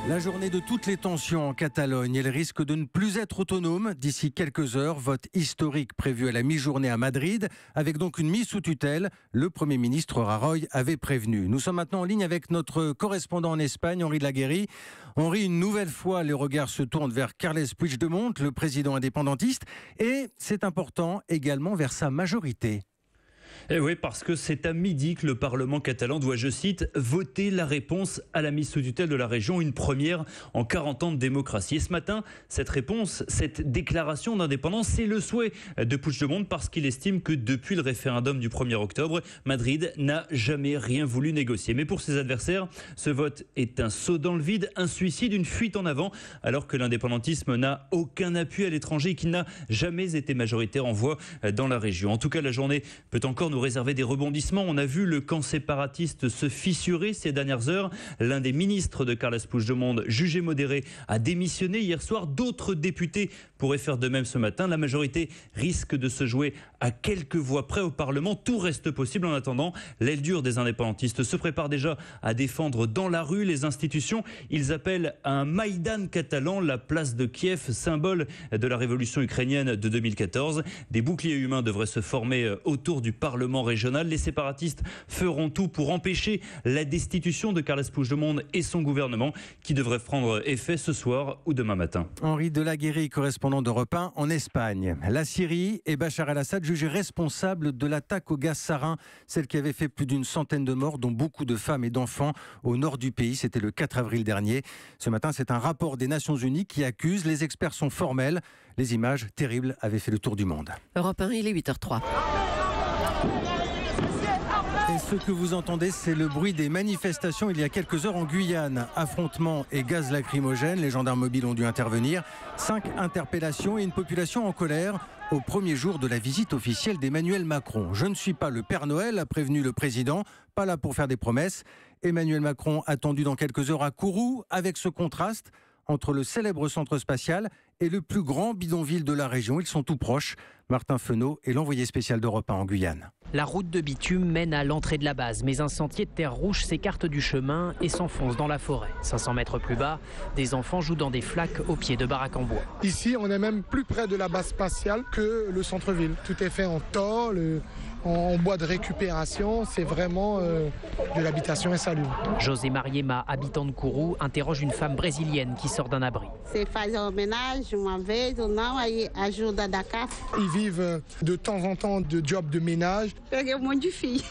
La journée de toutes les tensions en Catalogne. Elle risque de ne plus être autonome d'ici quelques heures. Vote historique prévu à la mi-journée à Madrid, avec donc une mise sous tutelle. Le Premier ministre Rajoy avait prévenu. Nous sommes maintenant en ligne avec notre correspondant en Espagne, Henri de la Guéry. Henri, une nouvelle fois, les regards se tournent vers Carles Puigdemont, le président indépendantiste. Et c'est important également vers sa majorité. Eh oui, parce que c'est à midi que le Parlement catalan doit, je cite, voter la réponse à la mise sous tutelle de la région, une première en 40 ans de démocratie. Et ce matin, cette réponse, cette déclaration d'indépendance, c'est le souhait de Puigdemont parce qu'il estime que depuis le référendum du 1er octobre, Madrid n'a jamais rien voulu négocier. Mais pour ses adversaires, ce vote est un saut dans le vide, un suicide, une fuite en avant, alors que l'indépendantisme n'a aucun appui à l'étranger et qu'il n'a jamais été majoritaire en voix dans la région. En tout cas, la journée peut encore nous réserver des rebondissements. On a vu le camp séparatiste se fissurer ces dernières heures. L'un des ministres de Carles Puigdemont, jugé modéré, a démissionné hier soir. D'autres députés pourraient faire de même ce matin. La majorité risque de se jouer à quelques voix près au Parlement. Tout reste possible. En attendant, l'aile dure des indépendantistes se prépare déjà à défendre dans la rue les institutions. Ils appellent à un Maïdan catalan, la place de Kiev, symbole de la révolution ukrainienne de 2014. Des boucliers humains devraient se former autour du Parlement régional. Les séparatistes feront tout pour empêcher la destitution de Carles Puigdemont et son gouvernement qui devrait prendre effet ce soir ou demain matin. Henri de la Guéry, correspondant d'Europe 1 en Espagne. La Syrie et Bachar el-Assad jugés responsables de l'attaque au gaz sarin, celle qui avait fait plus d'une centaine de morts, dont beaucoup de femmes et d'enfants au nord du pays. C'était le 4 avril dernier. Ce matin, c'est un rapport des Nations Unies qui accuse. Les experts sont formels. Les images terribles avaient fait le tour du monde. Europe 1, il est 8h03. Et ce que vous entendez, c'est le bruit des manifestations il y a quelques heures en Guyane. Affrontements et gaz lacrymogènes, les gendarmes mobiles ont dû intervenir. 5 interpellations et une population en colère au premier jour de la visite officielle d'Emmanuel Macron. Je ne suis pas le Père Noël, a prévenu le président, pas là pour faire des promesses. Emmanuel Macron attendu dans quelques heures à Kourou, avec ce contraste entre le célèbre centre spatial et le plus grand bidonville de la région. Ils sont tout proches. Martin Fenot est l'envoyé spécial d'Europe 1 en Guyane. La route de bitume mène à l'entrée de la base, mais un sentier de terre rouge s'écarte du chemin et s'enfonce dans la forêt. 500 mètres plus bas, des enfants jouent dans des flaques au pied de baraques en bois. Ici, on est même plus près de la base spatiale que le centre-ville. Tout est fait en tôle, en bois de récupération. C'est vraiment de l'habitation insalubre. José Mariema, habitant de Kourou, interroge une femme brésilienne qui sort d'un abri. Você faz a homenagem uma vez ou não, aí ajuda da casa. Ils vivent de temps en temps de jobs de ménage. Peguei monte de filles.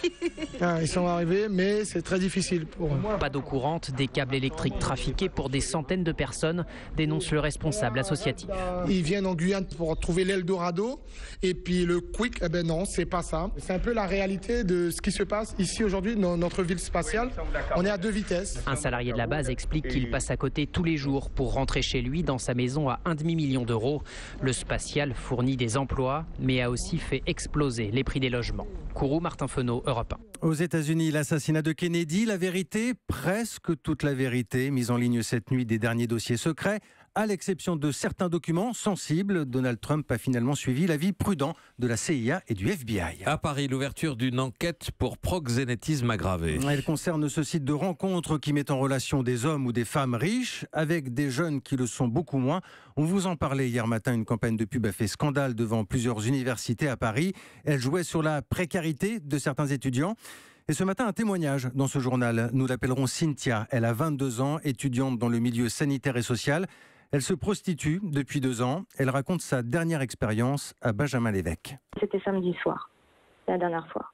Ils sont arrivés, mais c'est très difficile pour eux. Pas d'eau courante, des câbles électriques trafiqués pour des centaines de personnes, dénonce le responsable associatif. Ils viennent en Guyane pour trouver l'Eldorado, et puis le quick, eh ben non, c'est pas ça. C'est un peu la réalité de ce qui se passe ici aujourd'hui dans notre ville spatiale. On est à 2 vitesses. Un salarié de la base explique qu'il passe à côté tous les jours pour rentrer chez lui dans sa maison à 1,5 million d'euros. Le spatial fournit des emplois, mais a aussi fait exploser les prix des logements. Kourou, Martin Fenot, Europe 1. Aux États-Unis, l'assassinat de Kennedy, la vérité, presque toute la vérité, mise en ligne cette nuit des derniers dossiers secrets. À l'exception de certains documents sensibles, Donald Trump a finalement suivi l'avis prudent de la CIA et du FBI. À Paris, l'ouverture d'une enquête pour proxénétisme aggravé. Elle concerne ce site de rencontre qui met en relation des hommes ou des femmes riches avec des jeunes qui le sont beaucoup moins. On vous en parlait hier matin, une campagne de pub a fait scandale devant plusieurs universités à Paris. Elle jouait sur la précarité de certains étudiants. Et ce matin, un témoignage dans ce journal. Nous l'appellerons Cynthia. Elle a 22 ans, étudiante dans le milieu sanitaire et social. Elle se prostitue depuis 2 ans. Elle raconte sa dernière expérience à Benjamin Lévesque. C'était samedi soir, la dernière fois.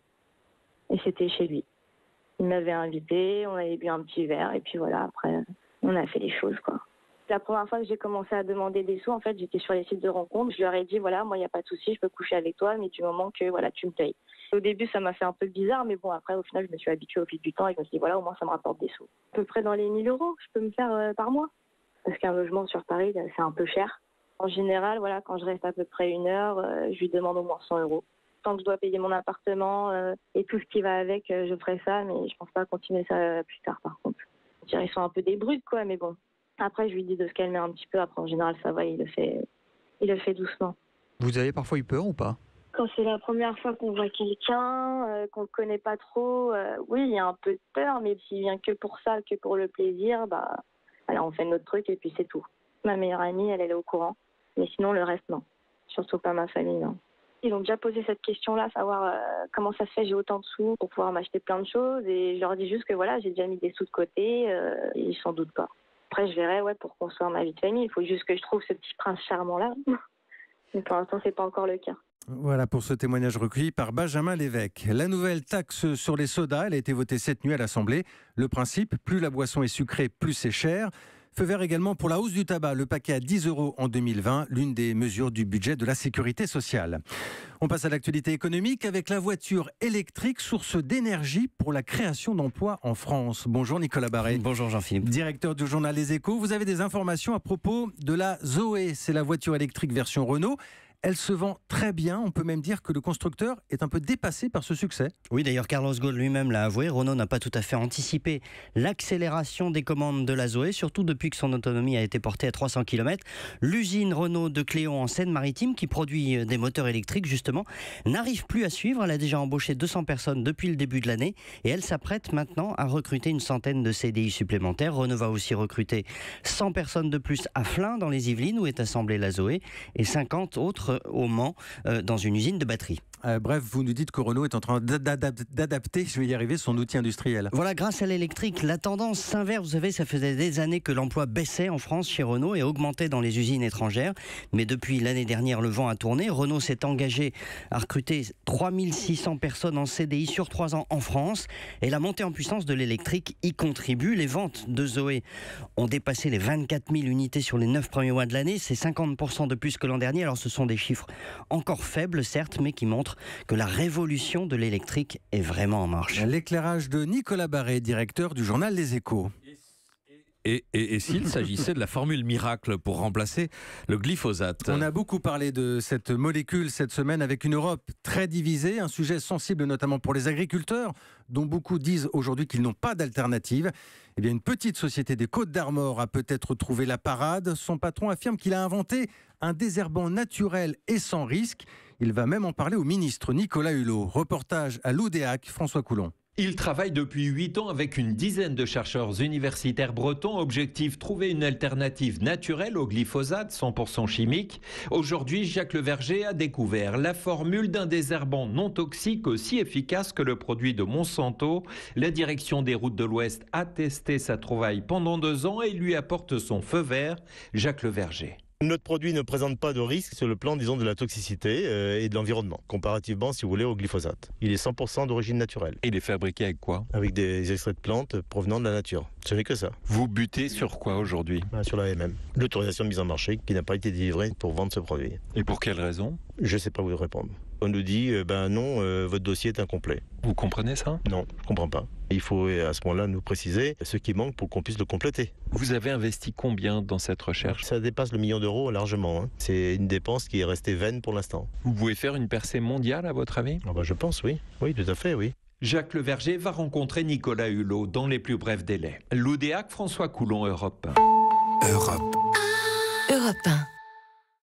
Et c'était chez lui. Il m'avait invité, on avait bu un petit verre, et puis voilà, après, on a fait les choses, quoi. La première fois que j'ai commencé à demander des sous, en fait, j'étais sur les sites de rencontres. Je leur ai dit, voilà, moi, il n'y a pas de souci, je peux coucher avec toi, mais du moment que, voilà, tu me payes. Au début, ça m'a fait un peu bizarre, mais bon, après, au final, je me suis habituée au fil du temps et je me suis dit, voilà, au moins, ça me rapporte des sous. À peu près dans les 1 000 euros, je peux me faire par mois. Parce qu'un logement sur Paris, c'est un peu cher. En général, voilà, quand je reste à peu près 1 heure, je lui demande au moins 100 euros. Tant que je dois payer mon appartement et tout ce qui va avec, je ferai ça, mais je pense pas continuer ça plus tard, par contre. Je dirais, ils sont un peu des brutes, quoi, mais bon. Après, je lui dis de se calmer un petit peu. Après, en général, ça va, il le fait doucement. Vous avez parfois eu peur ou pas ? Quand c'est la première fois qu'on voit quelqu'un, qu'on ne connaît pas trop, oui, il y a un peu de peur, mais s'il vient que pour ça, que pour le plaisir, bah Voilà, on fait notre truc et puis c'est tout. Ma meilleure amie, elle est au courant. Mais sinon, le reste, non. Surtout pas ma famille, non. Ils ont déjà posé cette question-là, savoir comment ça se fait, j'ai autant de sous pour pouvoir m'acheter plein de choses. Et je leur dis juste que voilà, j'ai déjà mis des sous de côté, et ils s'en doutent pas. Après, je verrai pour construire ma vie de famille. Il faut juste que je trouve ce petit prince charmant-là. Mais pour l'instant, c'est pas encore le cas. Voilà pour ce témoignage recueilli par Benjamin Lévesque. La nouvelle taxe sur les sodas, elle a été votée cette nuit à l'Assemblée. Le principe, plus la boisson est sucrée, plus c'est cher. Feu vert également pour la hausse du tabac, le paquet à 10 € en 2020, l'une des mesures du budget de la sécurité sociale. On passe à l'actualité économique avec la voiture électrique, source d'énergie pour la création d'emplois en France. Bonjour Nicolas Barré. Bonjour Jean-Philippe. Directeur du journal Les Échos, vous avez des informations à propos de la Zoé, c'est la voiture électrique version Renault. Elle se vend très bien, on peut même dire que le constructeur est un peu dépassé par ce succès. Oui, d'ailleurs Carlos Ghosn lui-même l'a avoué, Renault n'a pas tout à fait anticipé l'accélération des commandes de la Zoé, surtout depuis que son autonomie a été portée à 300 km. L'usine Renault de Cléon en Seine-Maritime, qui produit des moteurs électriques justement, n'arrive plus à suivre. Elle a déjà embauché 200 personnes depuis le début de l'année et elle s'apprête maintenant à recruter une centaine de CDI supplémentaires. Renault va aussi recruter 100 personnes de plus à Flins, dans les Yvelines, où est assemblée la Zoé, et 50 autres au Mans, dans une usine de batterie. Bref, vous nous dites que Renault est en train d'adapter, je vais y arriver, son outil industriel. Voilà, grâce à l'électrique, la tendance s'inverse. Vous savez, ça faisait des années que l'emploi baissait en France chez Renault et augmentait dans les usines étrangères. Mais depuis l'année dernière, le vent a tourné. Renault s'est engagé à recruter 3600 personnes en CDI sur 3 ans en France. Et la montée en puissance de l'électrique y contribue. Les ventes de Zoé ont dépassé les 24 000 unités sur les 9 premiers mois de l'année. C'est 50% de plus que l'an dernier. Alors ce sont des chiffres encore faibles, certes, mais qui montrent que la révolution de l'électrique est vraiment en marche. L'éclairage de Nicolas Barré, directeur du journal Les Échos. Et s'il s'agissait de la formule miracle pour remplacer le glyphosate? On a beaucoup parlé de cette molécule cette semaine avec une Europe très divisée, un sujet sensible notamment pour les agriculteurs, dont beaucoup disent aujourd'hui qu'ils n'ont pas d'alternative. Eh bien, une petite société des Côtes-d'Armor a peut-être trouvé la parade. Son patron affirme qu'il a inventé un désherbant naturel et sans risque. Il va même en parler au ministre Nicolas Hulot. Reportage à l'Oudéac, François Coulon. Il travaille depuis 8 ans avec une dizaine de chercheurs universitaires bretons. Objectif, trouver une alternative naturelle au glyphosate, 100% chimique. Aujourd'hui, Jacques Leverger a découvert la formule d'un désherbant non toxique aussi efficace que le produit de Monsanto. La direction des routes de l'Ouest a testé sa trouvaille pendant 2 ans et lui apporte son feu vert. Jacques Leverger. Notre produit ne présente pas de risque sur le plan, disons, de la toxicité et de l'environnement, comparativement, si vous voulez, au glyphosate. Il est 100% d'origine naturelle. Et il est fabriqué avec quoi? Avec des extraits de plantes provenant de la nature. Ce n'est que ça. Vous butez sur quoi aujourd'hui? Sur la MM. L'autorisation de mise en marché qui n'a pas été délivrée pour vendre ce produit. Et pour quelle raison? Je ne sais pas vous répondre. On nous dit, non, votre dossier est incomplet. Vous comprenez ça? Non, je ne comprends pas. Il faut à ce moment-là nous préciser ce qui manque pour qu'on puisse le compléter. Vous avez investi combien dans cette recherche? Ça dépasse le $1 million largement. C'est une dépense qui est restée vaine pour l'instant. Vous pouvez faire une percée mondiale à votre avis? Je pense, oui. Oui, tout à fait, oui. Jacques Leverger va rencontrer Nicolas Hulot dans les plus brefs délais. L'Oudéac, François Coulon, Europe 1. Europe 1.